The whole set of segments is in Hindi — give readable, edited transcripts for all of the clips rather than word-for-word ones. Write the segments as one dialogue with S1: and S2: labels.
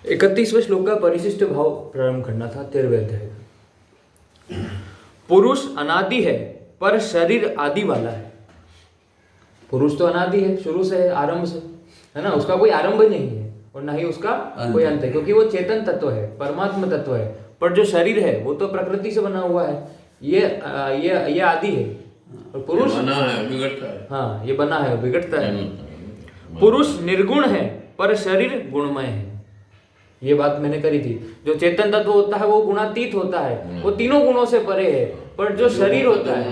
S1: 31वें श्लोक का परिशिष्ट भाव प्रारंभ करना था 13वें अध्याय। पुरुष अनादि है पर शरीर आदि वाला है। पुरुष तो अनादि है, शुरू से है, आरंभ से है ना, उसका कोई आरंभ नहीं है और ना ही उसका कोई अंत है, क्योंकि वो चेतन तत्व है, परमात्मा तत्व है। पर जो शरीर है वो तो प्रकृति से बना हुआ है, ये आदि है। और पुरुष
S2: बना है, बिगड़ता है।
S1: हाँ, ये बना है, बिगड़ता है। पुरुष निर्गुण है पर शरीर गुणमय है। ये बात मैंने करी थी। जो चेतन तत्व होता है वो गुणातीत होता है, वो तीनों गुणों से परे है। पर जो शरीर होता है,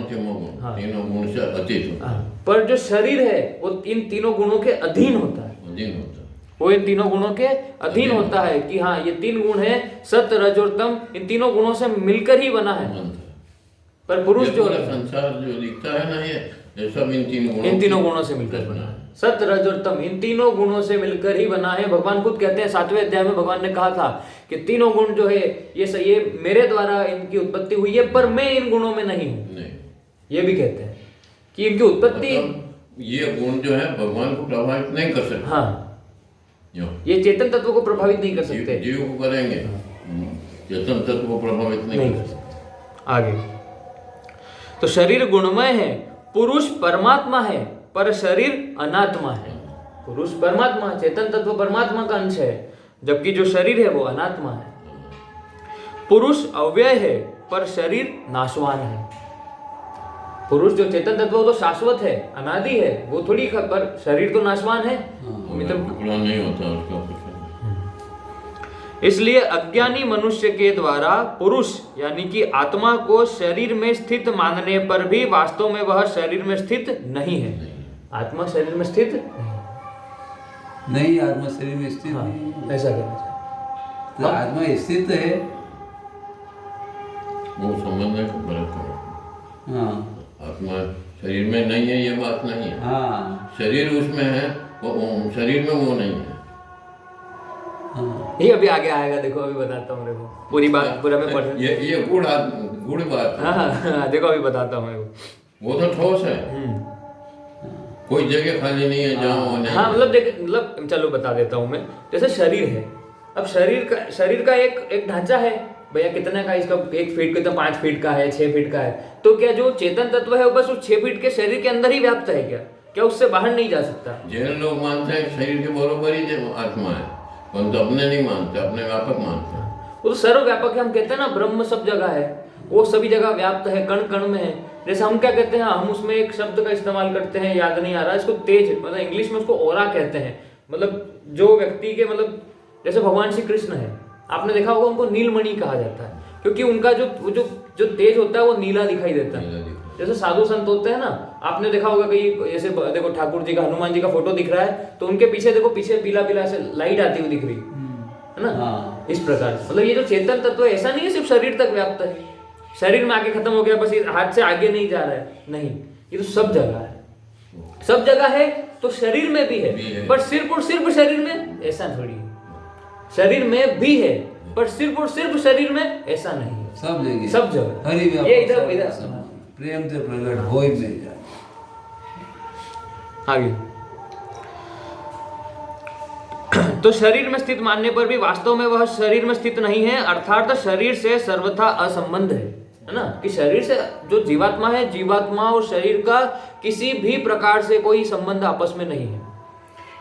S2: हाँ, तीनों गुण से अतीत होता है।
S1: पर जो शरीर है वो इन तीनों गुणों के अधीन होता है। वो इन तीनों गुणों के अधीन होता है कि हाँ, ये तीन गुण है, सत्य, रज और तम, इन तीनों गुणों से मिलकर ही बना है। पर पुरुष जो
S2: संसार जो दिखता है ना, ये सब इन तीनों
S1: गुणों से मिलकर बना है। सत्य, रज और तम, इन तीनों गुणों से मिलकर ही बना है। भगवान खुद कहते हैं 7वें अध्याय में, भगवान ने कहा था कि तीनों गुण जो है ये मेरे द्वारा इनकी उत्पत्ति हुई है, पर मैं इन गुणों में नहीं हूं। ये भी कहते हैं कि इनकी उत्पत्ति,
S2: ये गुण जो है भगवान को प्रभावित नहीं कर सकते।
S1: हाँ, ये चेतन तत्व को प्रभावित नहीं कर सकते।
S2: जीव को करेंगे, चेतन तत्व को प्रभावित नहीं कर सकते।
S1: आगे, तो शरीर गुणमय है, पुरुष परमात्मा है पर शरीर अनात्मा है। पुरुष परमात्मा, चेतन तत्व परमात्मा का अंश है, जबकि जो शरीर है वो अनात्मा है। पुरुष अव्यय है पर शरीर नाशवान है। पुरुष जो चेतन तत्व तो शाश्वत है, अनादि है, वो थोड़ी, पर शरीर तो नाशवान है,
S2: टुकड़ा नहीं होता उसका कुछ।
S1: इसलिए अज्ञानी मनुष्य के द्वारा पुरुष यानी कि आत्मा को शरीर में स्थित मानने पर भी वास्तव में वह शरीर में स्थित नहीं है। आत्मा शरीर में स्थित
S3: नहीं, आत्मा शरीर में स्थित
S1: नहीं, ऐसा कहना चाहिए।
S3: तो आत्मा स्थित है,
S2: वो संबंध है, फर्क है।
S3: हाँ,
S2: आत्मा शरीर में नहीं है, ये बात नहीं है।
S3: हाँ,
S2: शरीर उसमें है, वो शरीर में वो नहीं है।
S1: ये अभी आगे आएगा, देखो अभी बताता हूँ। देखो पूरी बात पूरा मैं पढ़,
S2: ये गुड़ बात है।
S1: हाँ, देखो अभी बताता हूँ।
S2: वो तो ठोस है, कोई जगह खाली नहीं है जहाँ नहीं।
S1: हाँ, मतलब चलो बता देता हूँ मैं। जैसे शरीर है, अब शरीर का एक ढांचा है भैया, कितने का इसका, 1 फीट का, 5 फीट का है, 6 फीट का है। तो क्या जो चेतन तत्व है वो बस उस 6 फीट के शरीर के अंदर ही व्याप्त है क्या उससे बाहर नहीं जा सकता?
S2: जैन लोग मानते हैं शरीर के बरोबर ही आत्मा है, परंतु अपने नहीं मानते, अपने व्यापक मानते हैं।
S1: वो तो सर्वव्यापक है। हम कहते हैं ना ब्रह्म सब जगह है, वो सभी जगह व्याप्त है, कण कण में है। जैसे हम क्या कहते हैं, हम उसमें एक शब्द का इस्तेमाल करते हैं, याद नहीं आ रहा, इसको तेज, मतलब इंग्लिश में उसको ओरा कहते हैं। मतलब जो व्यक्ति के, मतलब जैसे भगवान श्री कृष्ण है, आपने देखा होगा उनको नीलमणि कहा जाता है, क्योंकि उनका जो तेज होता है वो नीला दिखाई देता है। जैसे साधु संत होते हैं ना, आपने देखा होगा कहीं, जैसे देखो ठाकुर जी का, हनुमान जी का फोटो दिख रहा है तो उनके पीछे देखो, पीछे पीला पीला से लाइट आती हुई दिख रही है ना।
S3: हाँ।
S1: इस प्रकार मतलब ये जो चेतन तत्व है, ऐसा नहीं है सिर्फ शरीर तक व्याप्त है, शरीर में आके खत्म हो गया बस, हाथ से आगे नहीं जा रहा है, नहीं, ये तो सब जगह है। सब जगह है तो शरीर में भी है, पर सिर्फ और सिर्फ शरीर में ऐसा थोड़ी है। शरीर में भी है पर सिर्फ और सिर्फ शरीर में ऐसा नहीं है। सब जगह ये इधर
S3: प्रेम से प्रकट हो ही नहीं जाए।
S1: आगे, तो शरीर में स्थित मानने पर भी वास्तव में वह शरीर में स्थित नहीं है, अर्थात शरीर से सर्वथा असंबंध है ना, कि शरीर से जो जीवात्मा है, जीवात्मा और शरीर का किसी भी प्रकार से कोई संबंध आपस में नहीं है।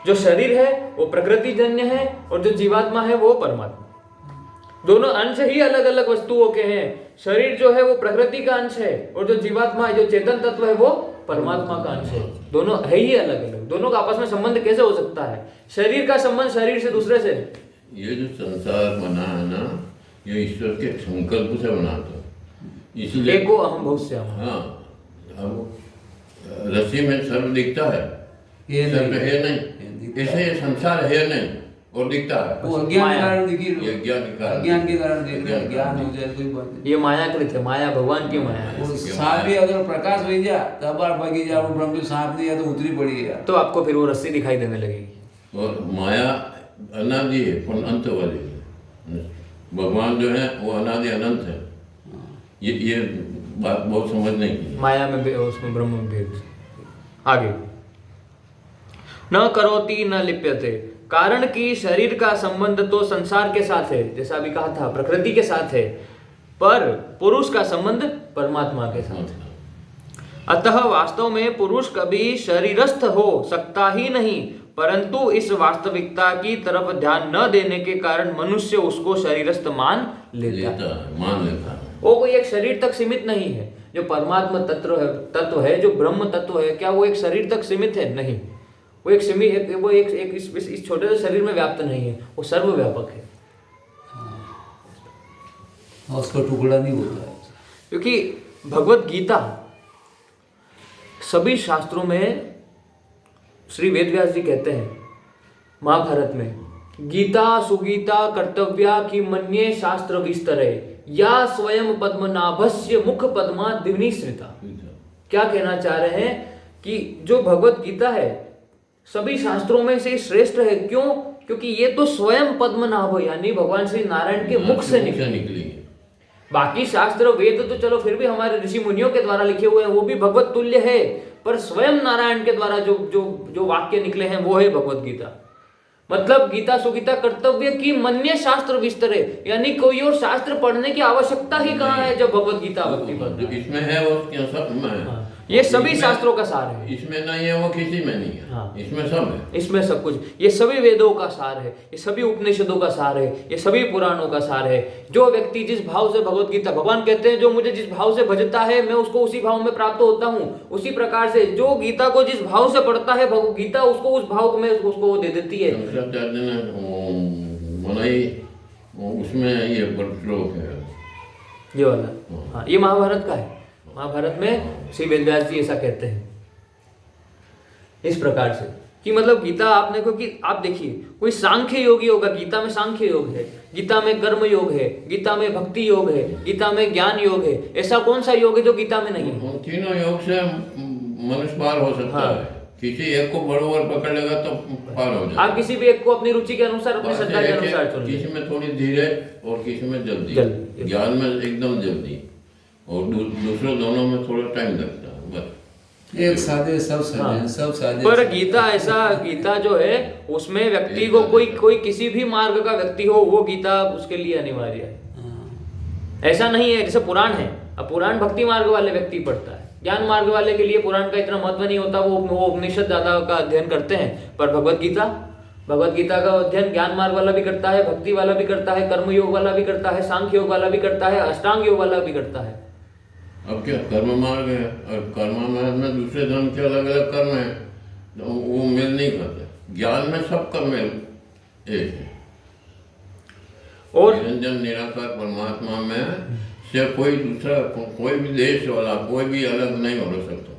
S1: जो शरीर है वो प्रकृति जन्य है और जो जीवात्मा है वो परमात्मा। दोनों अंश ही अलग अलग वस्तुओं के हैं। शरीर जो है वो प्रकृति का अंश है और जो जीवात्मा है, जो चेतन तत्व है, वो परमात्मा का अंश है। दोनों है ही अलग अलग, दोनों का आपस में संबंध कैसे हो सकता है? शरीर का संबंध शरीर से दूसरे से,
S2: ये जो संसार बना है ना, ये ईश्वर के संकल्प से बना था, इसलिए
S1: एको अहम बहुश्याम।
S2: हाँ, अब रस्सी में सर्व दिखता है, सर्व है नहीं, ऐसे ये संसार है नहीं और दिखता है,
S3: वो अज्ञान के कारण दिखी,
S2: अज्ञान
S3: के कारण दिख रहा है। ज्ञान हो जाए कोई बात नहीं,
S1: ये माया कृत है, माया भगवान की माया है।
S3: वो सांप भी अगर प्रकाश हो जाए तब बार भागी जाओ, ब्रह्म सांप नहीं है तो उतरी पड़ी है, तो
S1: आपको फिर वो रस्सी दिखाई देने लगेगी।
S2: और माया अनादि है पर अंत वाली है, भगवान जो है वो अनादि अनंत है। ये बात बहुत समझ नहीं की।
S1: माया में उसमें ब्रह्म में भेद। आगे, न करोति न लिप्यते, कारण कि शरीर का संबंध तो संसार के साथ है, जैसा अभी कहा था प्रकृति के साथ है, पर पुरुष का संबंध परमात्मा के साथ है। अतः वास्तव में पुरुष कभी शरीरस्थ हो सकता ही नहीं, परंतु इस वास्तविकता की तरफ ध्यान न देने के कारण मनुष्य उसको शरीरस्थ मान लेता है।
S2: मान लेता है।
S1: वो कोई एक शरीर तक सीमित नहीं है। जो परमात्मा तत्व है, जो ब्रह्म तत्व है, क्या वो एक शरीर तक सीमित है? नहीं, वो एक इस छोटे से शरीर में व्याप्त नहीं है, वो सर्वव्यापक है।
S3: उसका टुकड़ा नहीं होता है।
S1: क्योंकि भगवत गीता सभी शास्त्रों में, श्री वेदव्यास जी कहते हैं महाभारत में, गीता सुगीता कर्तव्या की मन्ये शास्त्र विस्तरे, या स्वयं पद्मनाभस्य मुख पद्मा दिवनिश्रिता। क्या कहना चाह रहे हैं कि जो भगवत गीता है सभी शास्त्रों में से श्रेष्ठ है। क्यों? क्योंकि ये तो स्वयं पद्मनाभ यानी भगवान श्री नारायण के मुख से निकली है। बाकी शास्त्र वेद तो चलो फिर भी हमारे ऋषि मुनियों के द्वारा लिखे हुए हैं, वो भी भगवत तुल्य है, पर स्वयं नारायण के द्वारा जो वाक्य निकले हैं वो है भगवत गीता। मतलब गीता सुगीता कर्तव्य की मन्य शास्त्र विस्तरे, यानी कोई और शास्त्र पढ़ने की आवश्यकता ही कहाँ है जब भगवत गीता भक्ति पर
S2: इसमें है वो क्या सब में है।
S1: ये सभी शास्त्रों का सार है।
S2: इसमें नहीं है वो किसी में नहीं है।
S1: हाँ।
S2: इसमें सब है।
S1: इसमें सब कुछ, ये सभी वेदों का सार है, ये सभी उपनिषदों का सार है, ये सभी पुराणों का सार है। जो व्यक्ति जिस भाव से भगवत गीता, भगवान कहते हैं जो मुझे जिस भाव से भजता है मैं उसको उसी भाव में प्राप्त होता हूँ। उसी प्रकार से जो गीता को जिस भाव से पढ़ता है भगवत गीता उसको उस भाव में उसको वो दे देती है।
S2: शंकराचार्य ने बनाई, उसमें ये श्लोक है
S1: ये वाला। हाँ, ये महाभारत का है। महाभारत में श्री वेदव्यास जी ऐसा कहते हैं इस प्रकार से कि मतलब गीता आपने को कि आप देखिए कोई सांख्य योगी होगा, गीता में सांख्य योग है, गीता में कर्म योग है, गीता में भक्ति योग है, गीता में ज्ञान योग है। ऐसा कौन सा योग है जो गीता में नहीं है?
S2: उन तीनों योग से मनुष्य पार हो सकता
S1: हाँ।
S2: है। किसी एक को बरोबर पकड़ लेगा तो पार हो जाएगा।
S1: आप किसी भी एक को अपनी रुचि के अनुसार, अपनी श्रद्धा के अनुसार चुन लीजिए।
S2: किसी में थोड़ी धीरे और किसी में जल्दी। ज्ञान में एकदम जल्दी और दूसरे दोनों में थोड़ा टाइम लगता है बस।
S3: एक सादे सब सादे, सब सादे।
S1: पर गीता ऐसा, गीता जो है उसमें व्यक्ति को कोई किसी भी मार्ग का व्यक्ति हो वो गीता उसके लिए अनिवार्य है। ऐसा नहीं है जैसे पुराण है, अब पुराण भक्ति मार्ग वाले व्यक्ति पढ़ता है, ज्ञान मार्ग वाले के लिए पुराण का इतना महत्व नहीं होता, वो उपनिषद ज्यादा का अध्ययन करते हैं। पर भगवत गीता का अध्ययन ज्ञान मार्ग वाला भी करता है, भक्ति वाला भी करता है, कर्म योग वाला भी करता है, सांख्य योग वाला भी करता है, अष्टांग योग वाला भी करता है।
S2: अब क्या कर्म मार्ग है और कर्म मार्ग में दूसरे धर्म के अलग अलग कर्म है तो वो मेल नहीं करते। ज्ञान में सब कर्म एक है
S1: और
S2: निरंजन निराकार परमात्मा में से कोई दूसरा कोई भी देश वाला कोई भी अलग नहीं हो सकता।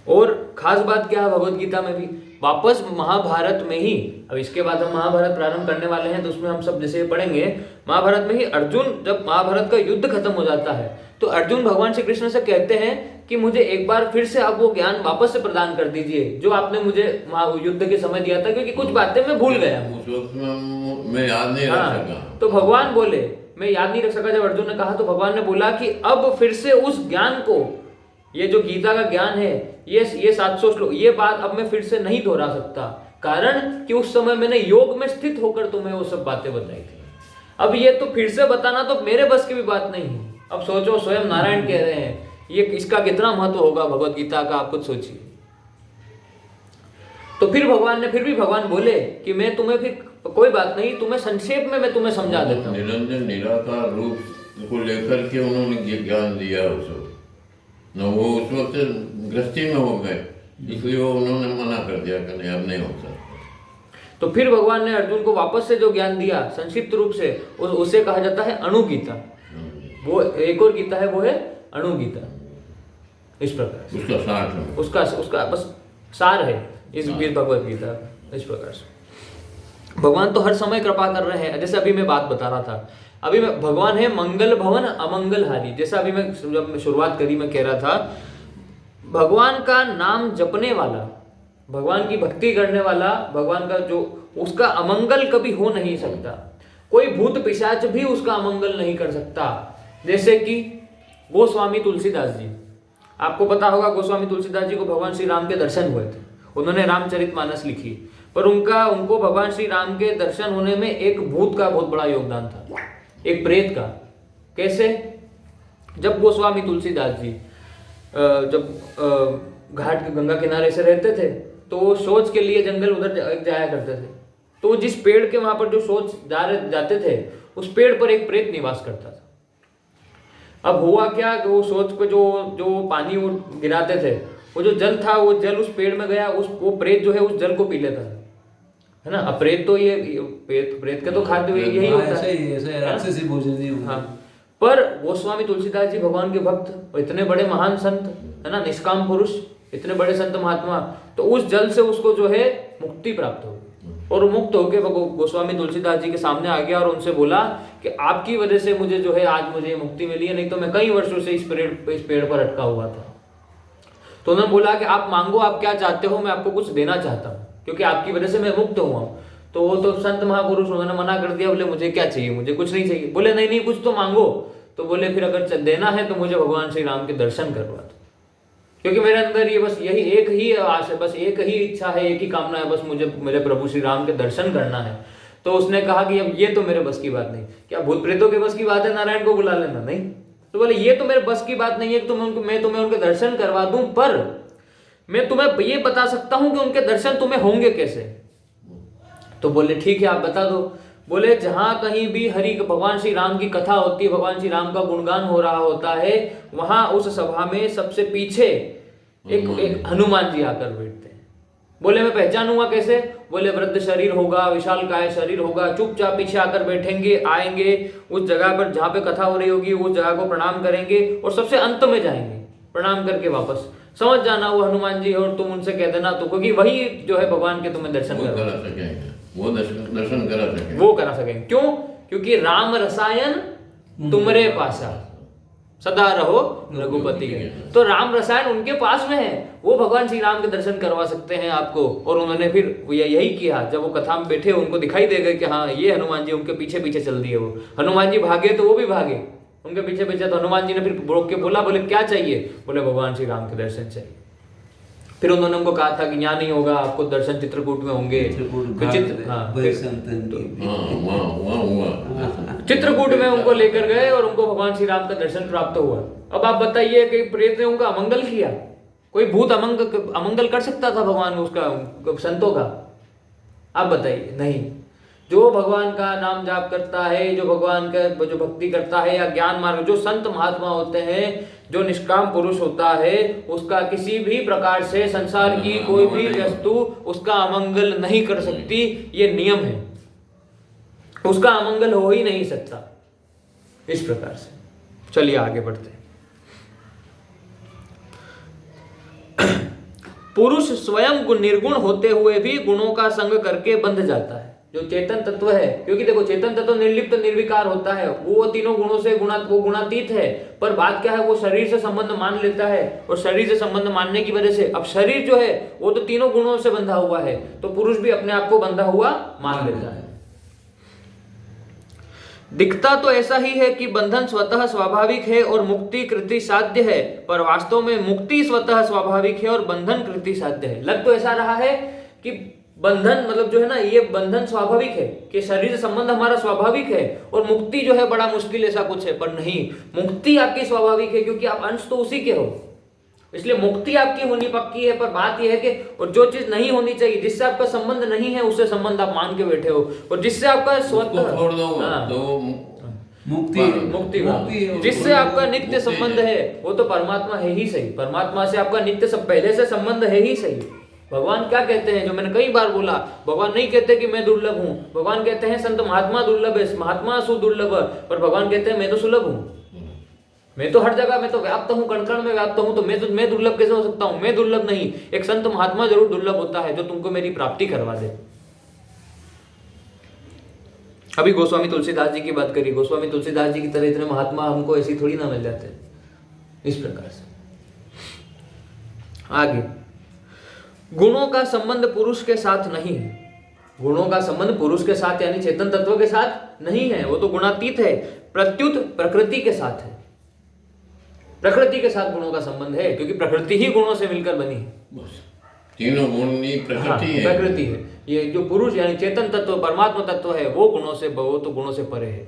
S1: और खास बात क्या है भगवत गीता में भी वापस महाभारत में ही, अब इसके बाद हम महाभारत प्रारंभ करने वाले हैं तो उसमें हम सब जैसे पढ़ेंगे। महाभारत में ही अर्जुन, जब महाभारत का युद्ध खत्म हो जाता है तो अर्जुन भगवान श्री कृष्ण से कहते हैं कि मुझे एक बार फिर से आप वो ज्ञान वापस से प्रदान कर दीजिए जो आपने मुझे युद्ध के समय दिया था, क्योंकि कुछ बातें मैं भूल गया।
S2: उस वक्त में मैं याद नहीं रख सका।
S1: तो भगवान बोले मैं याद नहीं रख सका, जब अर्जुन ने कहा तो भगवान ने बोला कि अब फिर से उस ज्ञान को, ये जो गीता का ज्ञान है, ये 700 श्लोक, ये बात अब मैं फिर से नहीं दोहरा सकता, कारण कि उस समय मैंने योग में स्थित होकर तुम्हें वो सब बातें बताई थी। अब ये तो फिर से बताना तो मेरे बस की भी बात नहीं है। अब सोचो, स्वयं नारायण कह रहे हैं, ये इसका कितना महत्व होगा भगवत गीता का, आप खुद सोचिए। तो फिर भगवान बोले कि मैं तुम्हें फिर कोई बात नहीं, तुम्हें संक्षेप में मैं तुम्हें समझा देता हूँ।
S2: निरंजन निराकार रूप को लेकर के उन्होंने ज्ञान दिया उसको न, वो उस वक्त गृहस्थी में हो गए, इसलिए वो उन्होंने मना कर दिया कि नहीं अब नहीं होता।
S1: तो फिर भगवान ने अर्जुन को वापस से जो ज्ञान दिया संक्षिप्त रूप से, उसे कहा जाता है अणुगीता। वो एक और गीता है, वो है अणुगीता। इस प्रकार
S2: उसका सार है,
S1: उसका बस सार है इस भगवत गीता। इस प्रकार से भगवान तो हर समय कृपा कर रहे हैं। जैसे अभी मैं बात बता रहा था, अभी मैं, भगवान है मंगल भवन अमंगल हारी। जैसा अभी मैं जब शुरुआत करी मैं कह रहा था, भगवान का नाम जपने वाला, भगवान की भक्ति करने वाला, भगवान का जो, उसका अमंगल कभी हो नहीं सकता। कोई भूत पिशाच भी उसका अमंगल नहीं कर सकता। जैसे कि गोस्वामी तुलसीदास जी, आपको पता होगा गोस्वामी तुलसीदास जी को भगवान श्री राम के दर्शन हुए थे। उन्होंने रामचरितमानस लिखी, पर उनको भगवान श्री राम के दर्शन होने में एक भूत का बहुत बड़ा योगदान था, एक प्रेत का। कैसे? जब गोस्वामी तुलसीदास जी जब घाट के गंगा किनारे से रहते थे तो वो शौच के लिए जंगल उधर जाया करते थे, तो जिस पेड़ के वहां पर जो शौच जाते थे उस पेड़ पर एक प्रेत निवास करता था। अब हुआ क्या कि वो शौच पे जो पानी वो गिराते थे, वो जो जल था वो जल उस पेड़ में गया, वो प्रेत जो है उस जल को पी लेता है ना। अब प्रेत तो ये प्रेत का तो खाद्य यही होता है,
S3: ऐसे राक्षसी भोजन ही होता है।
S1: हाँ, पर गोस्वामी तुलसीदास जी भगवान के भक्त, इतने बड़े महान संत है ना, निष्काम पुरुष, इतने बड़े संत महात्मा, तो उस जल से उसको जो है मुक्ति प्राप्त हो, और मुक्त होकर गोस्वामी तुलसीदास जी के सामने आ गया और उनसे बोला कि आपकी वजह से मुझे जो है आज मुझे मुक्ति मिली है, नहीं तो मैं कई वर्षों से इस पेड़ पर अटका हुआ था। तो उन्होंने बोला कि आप मांगो, आप क्या चाहते हो, मैं आपको कुछ देना चाहता हूँ, क्योंकि आपकी वजह से मैं मुक्त हुआ हूँ। तो वो तो संत महापुरुष, उन्होंने मना कर दिया, बोले मुझे क्या चाहिए, मुझे कुछ नहीं चाहिए। बोले नहीं कुछ तो मांगो। तो बोले फिर अगर देना है तो मुझे भगवान श्री राम के दर्शन करवा दो, क्योंकि मेरे अंदर ये बस यही एक ही आश है, बस एक ही इच्छा है, एक ही कामना है, बस मुझे मेरे प्रभु श्री राम के दर्शन करना है। तो उसने कहा कि अब ये तो मेरे बस की बात नहीं। क्या भूत प्रेतों के बस की बात है नारायण को बुला लेना? नहीं। तो बोले ये तो मेरे बस की बात नहीं है कि मैं तुम्हें उनके दर्शन करवा दूं, पर मैं तुम्हें ये बता सकता हूं कि उनके दर्शन तुम्हें होंगे कैसे। तो बोले ठीक है, आप बता दो। बोले जहां कहीं भी भगवान श्री राम की कथा होती है, भगवान श्री राम का गुणगान हो रहा होता है, वहां उस सभा में सबसे पीछे एक हनुमान जी आकर बैठते हैं। बोले मैं पहचानूंगा कैसे? बोले वृद्ध शरीर होगा, विशालकाय शरीर होगा, चुपचाप पीछे आकर बैठेंगे, आएंगे उस जगह पर जहां पे कथा हो रही होगी, उस जगह को प्रणाम करेंगे और सबसे अंत में जाएंगे, प्रणाम करके वापस। समझ जाना वो हनुमान जी, और तुम उनसे कह देना तो, क्योंकि वही जो है भगवान के तुम्हें दर्शन करा सकेंगे,
S2: वो दर्शन करा सकेंगे,
S1: वो करा सकेंगे। क्यों? क्योंकि राम रसायन तुमरे पासा, सदा रहो रघुपति के। तो राम रसायन उनके पास में है, वो भगवान श्री राम के दर्शन करवा सकते हैं आपको। और उन्होंने फिर यही किया, जब वो कथा में बैठे उनको दिखाई दे गए कि हाँ ये हनुमान जी, उनके पीछे पीछे चल दिए। वो हनुमान जी भागे तो वो भी भागे उनके पीछे पीछे। तो हनुमान जी ने फिर रोक के बोला, बोले क्या चाहिए? बोले भगवान श्री राम के दर्शन चाहिए। फिर उन्होंने उनको कहा था कि यहाँ नहीं होगा, आपको दर्शन चित्रकूट में होंगे। चित्रकूट में उनको लेकर गए और उनको भगवान श्री राम का दर्शन प्राप्त हुआ। अब आप बताइए कि प्रेत ने उनका अमंगल किया? कोई भूत अमंगल कर सकता था भगवान उसका, संतों का? आप बताइए, नहीं। जो भगवान का नाम जाप करता है, जो भगवान का जो भक्ति करता है, या ज्ञान मार्ग, जो संत महात्मा होते हैं, जो निष्काम पुरुष होता है, उसका किसी भी प्रकार से संसार की कोई भी वस्तु उसका अमंगल नहीं कर सकती। ये नियम है, उसका अमंगल हो ही नहीं सकता। इस प्रकार से चलिए आगे बढ़ते हैं। पुरुष स्वयं निर्गुण होते हुए भी गुणों का संग करके बंध जाता है। जो चेतन तत्व है, क्योंकि देखो चेतन तत्व निर्लिप्त निर्विकार होता है, वो तीनों गुणों से वो गुणातीत है। पर बात क्या है, वो शरीर से संबंध मान लेता है, और शरीर से संबंध मानने की वजह से अब शरीर जो है वो तो तीनों गुणों से बंधा हुआ है, तो पुरुष भी अपने आप को बंधा हुआ मान लेता है। दिखता तो ऐसा ही है कि बंधन स्वतः स्वाभाविक है और मुक्ति कृति साध्य है, पर वास्तव में मुक्ति स्वतः स्वाभाविक है और बंधन कृति साध्य है। लग तो ऐसा रहा है कि बंधन मतलब जो है ना, ये बंधन स्वाभाविक है कि शरीर से संबंध हमारा स्वाभाविक है, और मुक्ति जो है बड़ा मुश्किल, ऐसा कुछ है। पर नहीं, मुक्ति आपकी स्वाभाविक है, क्योंकि आप अंश तो उसी के हो, इसलिए मुक्ति आपकी होनी पक्की है। पर बात यह है कि और जो चीज नहीं होनी चाहिए, जिससे आपका संबंध नहीं है, उससे संबंध आप मान के बैठे हो, और जिससे आपका स्वतः मुक्ति जिससे आपका नित्य संबंध है, वो तो परमात्मा है ही सही। परमात्मा से आपका नित्य पहले से संबंध है ही सही। भगवान क्या कहते हैं, जो मैंने कई बार बोला, भगवान नहीं कहते कि मैं दुर्लभ हूं, भगवान कहते हैं संत महात्मा दुर्लभ है, महात्मा सुदुर्लभ, पर भगवान कहते हैं मैं तो सुलभ हूं, मैं तो हर जगह, मैं तो व्याप्त हूं, कण कण में व्याप्त हूं, तो मैं दुर्लभ कैसे हो सकता हूं? मैं दुर्लभ नहीं, एक संत महात्मा जरूर दुर्लभ होता है, जो तुमको मेरी प्राप्ति करवा दे। अभी गोस्वामी तुलसीदास जी की बात करिए, गोस्वामी तुलसीदास जी की तरह इतने महात्मा हमको ऐसी थोड़ी ना मिल जाते। इस प्रकार से आगे, गुणों का संबंध पुरुष के साथ नहीं है। गुणों का संबंध पुरुष के साथ यानी चेतन तत्व के साथ नहीं है, वो तो गुणातीत है, प्रत्युत प्रकृति के साथ है। प्रकृति के साथ गुणों का संबंध है, क्योंकि प्रकृति ही गुणों से मिलकर बनी है।
S2: तीनों गुण ही
S1: हाँ,
S2: प्रकृति है।
S1: प्रकृति है। ये जो पुरुष यानी चेतन तत्व परमात्मा तत्व है वो गुणों से परे है।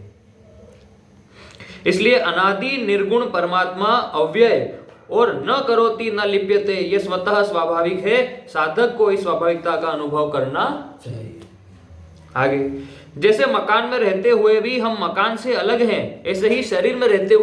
S1: इसलिए अनादि निर्गुण परमात्मा अव्यय और न करोति न लिप्यते ये स्वतः स्वाभाविक है। साधक को इस स्वाभाविकता का अनुभव करना चाहिए। आगे, जैसे मकान में रहते हुए भी हम मकान से अलग हैं, ऐसे ही शरीर में रहते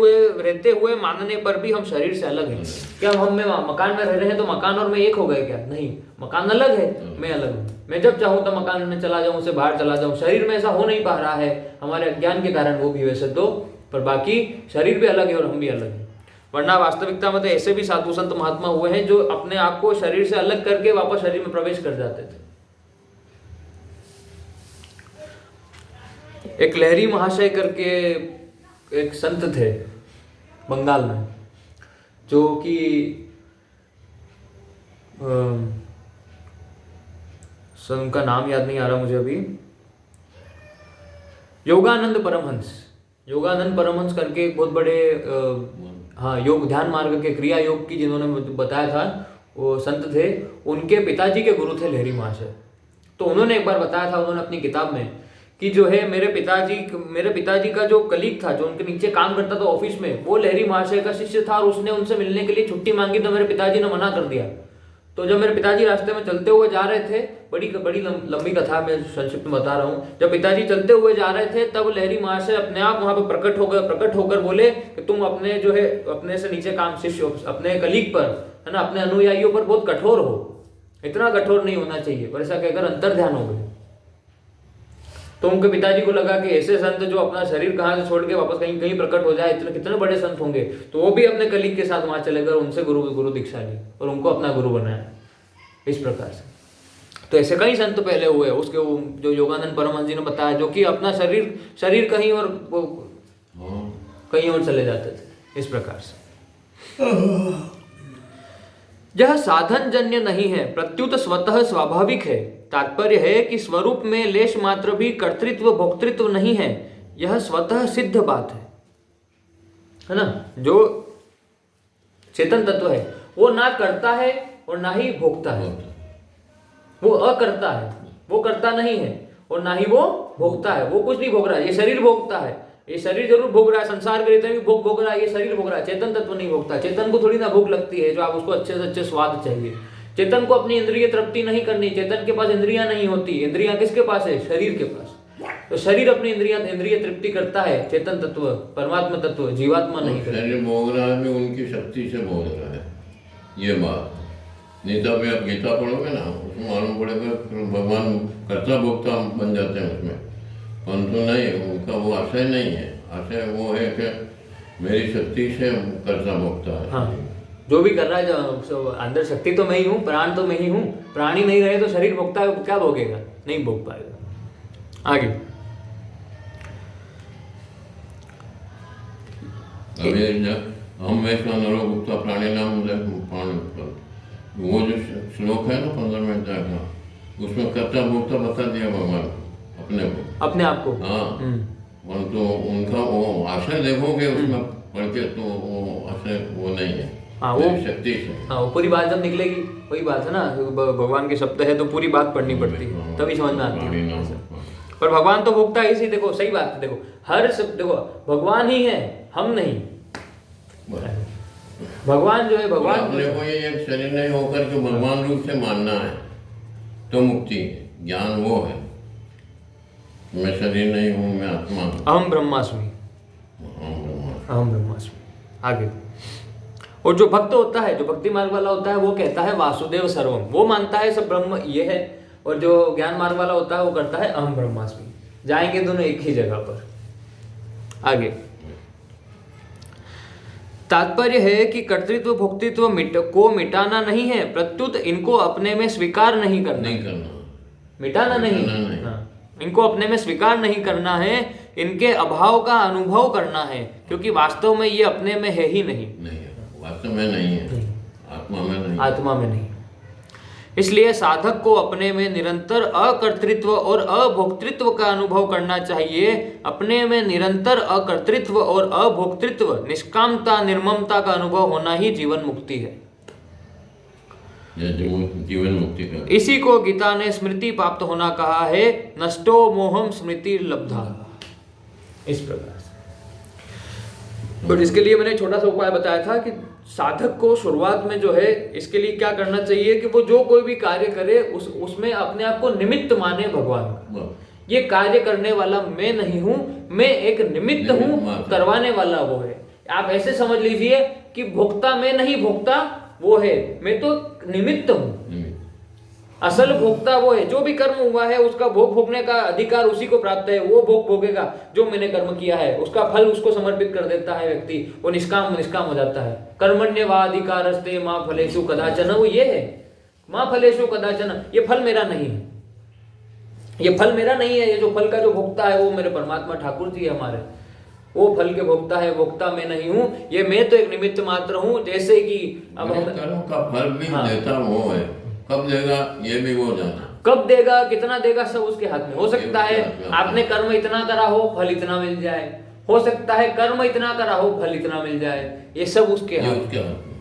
S1: हुए मानने पर भी हम शरीर से अलग हैं। क्या हम में मकान में रह रहे हैं तो मकान और मैं एक हो गए क्या? नहीं, मकान अलग है, मैं अलग हूँ। मैं जब चाहूँ तो मकान में चला जाऊँ, उसे बाहर चला जाऊँ। शरीर में ऐसा हो नहीं पा रहा है, हमारे अज्ञान के कारण वो भी वैसे तो, पर बाकी शरीर भी अलग है और हम भी अलग हैं। वरना वास्तविकता में तो ऐसे भी साधु संत महात्मा हुए हैं जो अपने आप को शरीर से अलग करके वापस शरीर में प्रवेश कर जाते थे। एक लहरी महाशय करके एक संत थे बंगाल में, जो कि उनका नाम याद नहीं आ रहा मुझे अभी, योगानंद परमहंस करके एक बहुत बड़े हाँ योग ध्यान मार्ग के क्रिया योग की जिन्होंने बताया था वो संत थे। उनके पिताजी के गुरु थे लहरी महाशय। तो उन्होंने एक बार बताया था, उन्होंने अपनी किताब में, कि जो है मेरे पिताजी का जो कलीग था, जो उनके नीचे काम करता था ऑफिस में, वो लहरी महाशय का शिष्य था और उसने उनसे मिलने के लिए छुट्टी मांगी तो मेरे पिताजी ने मना कर दिया। तो जब मेरे पिताजी रास्ते में चलते हुए जा रहे थे, बड़ी लंबी कथा मैं संक्षिप्त में बता रहा हूँ, जब पिताजी चलते हुए जा रहे थे तब लहरी महाशय अपने आप वहां पे प्रकट होकर बोले कि तुम अपने जो है अपने से नीचे काम शिष्य अपने कलीग पर है ना, अपने अनुयायियों पर बहुत कठोर हो, इतना कठोर नहीं होना चाहिए। और ऐसा कहकर अंतर ध्यान हो गए। तो उनके पिताजी को लगा कि ऐसे संत जो अपना शरीर कहाँ से छोड़ के वापस कहीं प्रकट हो जाए, इतने कितने बड़े संत होंगे। तो वो भी अपने कलीग के साथ वहां चले गए, उनसे गुरु दीक्षा ली और उनको अपना गुरु बनाया इस प्रकार से। तो ऐसे कई संत पहले हुए। उसके जो योगानंद परमहंस जी ने बताया, जो कि अपना शरीर कहीं और चले जाते थे इस प्रकार से। यह साधन जन्य नहीं है, प्रत्युत स्वतः स्वाभाविक है। तात्पर्य है कि स्वरूप में लेश मात्र भी कर्तृत्व भोक्तृत्व नहीं है, यह स्वतः सिद्ध बात है ना। जो चेतन तत्व है वो ना करता है और ना ही भोगता है। वो अकर्ता है, वो करता नहीं है, और ना ही वो भोगता है। वो कुछ नहीं भोग रहा है, ये शरीर भोगता है। ये शरीर जरूर भोग रहा है, संसार के रीते भी भोग रहा है, ये शरीर भोग रहा है। चेतन तत्व नहीं भोगता। चेतन को थोड़ी ना भूख लगती है जो आप उसको अच्छे से अच्छे स्वाद चाहिए। चेतन को अपनी इंद्रिय तृप्ति नहीं करनी। चेतन के पास इंद्रियां नहीं होती। इंद्रियां किसके पास है? शरीर के पास। तो शरीर अपनी इंद्रिय तृप्ति करता है। चेतन तत्व परमात्मा तत्व जीवात्मा नहीं करता।
S2: शरीर भोग रहा है, उनकी शक्ति से भोग रहा है, ये बात। नहीं तो अभी आप गीता पढ़ोगे ना, उसमें मालूम पड़ेगा भगवान कर्ता भोक्ता बन जाते हैं उसमें, परंतु नहीं, उनका वो आशय नहीं है। आशय वो है कि मेरी शक्ति से कर्ता भोक्ता है।
S1: हाँ, जो भी कर रहा है, जो अंदर शक्ति तो मैं ही हूँ, प्राण तो मैं ही हूँ। प्राण ही नहीं रहे तो शरीर भोगता है, क्या भोगेगा? नहीं भोग पाएगा। आगे
S2: हम में नरो गुप्ता प्राणी नाम वो जो श्लोक है ना 15 मिनट का, उसमें कर्ता भोक्ता बता दिया भगवान अपने आप को। हाँ, परंतु उनका वो आशय देखोगे उसमें पढ़ के, तो वो आशय वो नहीं है।
S1: हाँ, वो
S2: शक्ति से।
S1: हाँ, वो पूरी बात जब निकलेगी, वही बात है ना, भगवान के शब्द है तो पूरी बात पढ़नी पड़ती है, तभी समझ में आती है। पर भगवान तो भोगता है इसी। देखो सही बात है, देखो हर सब, देखो भगवान ही है, हम नहीं। भगवान जो है, भगवान
S2: अपने को ये एक शरीर नहीं होकर के भगवान रूप से मानना है तो मुक्ति है, ज्ञान वो है। मैं शरीर नहीं हूँ, मैं आत्मा हूँ।
S1: अहम ब्रह्मास्मि, अहम ब्रह्मास्मि। आगे, और जो भक्त होता है, जो भक्ति मार्ग वाला होता है, वो कहता है वासुदेव सर्वम, वो मानता है सब ब्रह्म ये है। और जो ज्ञान मार्ग वाला होता है वो करता है अहम ब्रह्मास्मि। जाएंगे दोनों एक ही जगह पर। आगे, तात्पर्य है कि कर्तृत्व भोक्तृत्व को मिटाना नहीं है, प्रत्युत इनको अपने में स्वीकार नहीं करना। मिटाना नहीं। हाँ, इनको अपने में स्वीकार नहीं करना है, इनके अभाव का अनुभव करना है, क्योंकि वास्तव में ये अपने में है ही नहीं।
S2: वास्तव में नहीं है,
S1: आत्मा में नहीं। इसलिए साधक को अपने में निरंतर अकर्तृत्व और अभोक्तृत्व का अनुभव करना चाहिए। अपने में निरंतर अकर्तृत्व और अभोक्तृत्व, निष्कामता, निर्ममता का अनुभव होना ही जीवन मुक्ति है।
S2: जीवन मुक्ति का।
S1: इसी को गीता ने स्मृति प्राप्त होना कहा है, नष्टो मोहम स्मृति लब्धा। इस प्रकार से। तो इसके लिए मैंने छोटा सा उपाय बताया था कि साधक को शुरुआत में जो है इसके लिए क्या करना चाहिए कि वो जो कोई भी कार्य करे उसमें अपने आप को निमित्त माने भगवान का। ये कार्य करने वाला मैं नहीं हूं, मैं एक निमित्त हूं, करवाने वाला वो है। आप ऐसे समझ लीजिए कि भोक्ता मैं नहीं, भोक्ता वो है, मैं तो निमित्त हूं। असल भोक्ता वो है, जो भी कर्म हुआ है उसका भोग भोगने का अधिकार उसी को प्राप्त है, वो भोग भोगेगा जो मैंने कर्म किया है, उसका फल उसको समर्पित कर देता है व्यक्ति, वो निष्काम हो जाता है। कर्मण्येवाधिकारस्ते मां फलेषु कदाचन, वो ये है मां फलेषु कदाचन, ये फल मेरा नहीं है, ये फल मेरा नहीं है। ये जो फल का जो भोक्ता है वो मेरे परमात्मा ठाकुर जी है हमारे, वो फल के भोक्ता है, भोक्ता मैं नहीं हूँ, ये मैं तो एक निमित्त मात्र हूँ। जैसे कि अब हम
S2: कर्म का फल भी देता वो है, कब देगा ये भी वो जाना,
S1: कब देगा कितना देगा सब उसके हाथ में। हो सकता है आपने कर्म इतना करा हो फल इतना मिल जाए, हो सकता है कर्म इतना करा हो फल इतना मिल जाए, ये सब उसके हाथ में।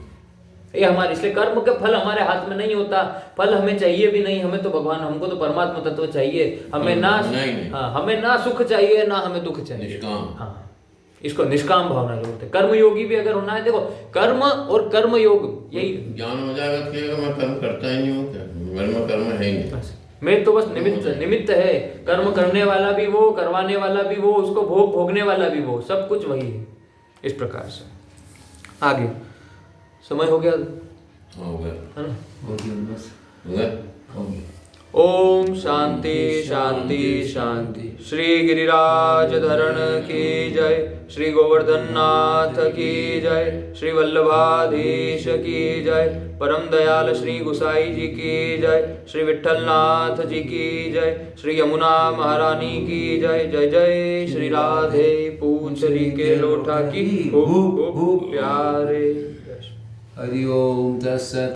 S1: ये हमारे, इसलिए कर्म के फल हमारे हाथ में नहीं होता, फल हमें चाहिए भी नहीं, हमें तो भगवान, हमको तो परमात्मा तत्व चाहिए, हमें ना हमें ना सुख चाहिए ना हमें दुख चाहिए। हाँ, इसको निष्काम भावना बोलते हैं। कर्म योगी भी अगर होना है, देखो कर्म और कर्म योग यही
S2: ज्ञान हो जाएगा कि मैं कर्म करता ही नहीं हूँ, मेरे में कर्म है ही नहीं,
S1: मैं तो बस निमित्त है। कर्म करने वाला भी वो, करवाने वाला भी वो, उसको भोग भोगने वाला भी वो, सब कुछ वही है। इस प्रकार से आगे समय हो गया,
S2: हो गया
S1: है ना?
S3: हो गया बस।
S1: ओम शांति शांति शांति। श्री गिरिराज धरण की जय, श्री गोवर्धन नाथ की जय, श्री वल्लभाधीश की जय, परम दयाल श्री गुसाई जी की जय, श्री विठल नाथ जी की जय, श्री यमुना महारानी की जय। जय जय श्री राधे पूछरी के लोटा की खूब खूब प्यारे।
S3: हरि ओम तत्सत।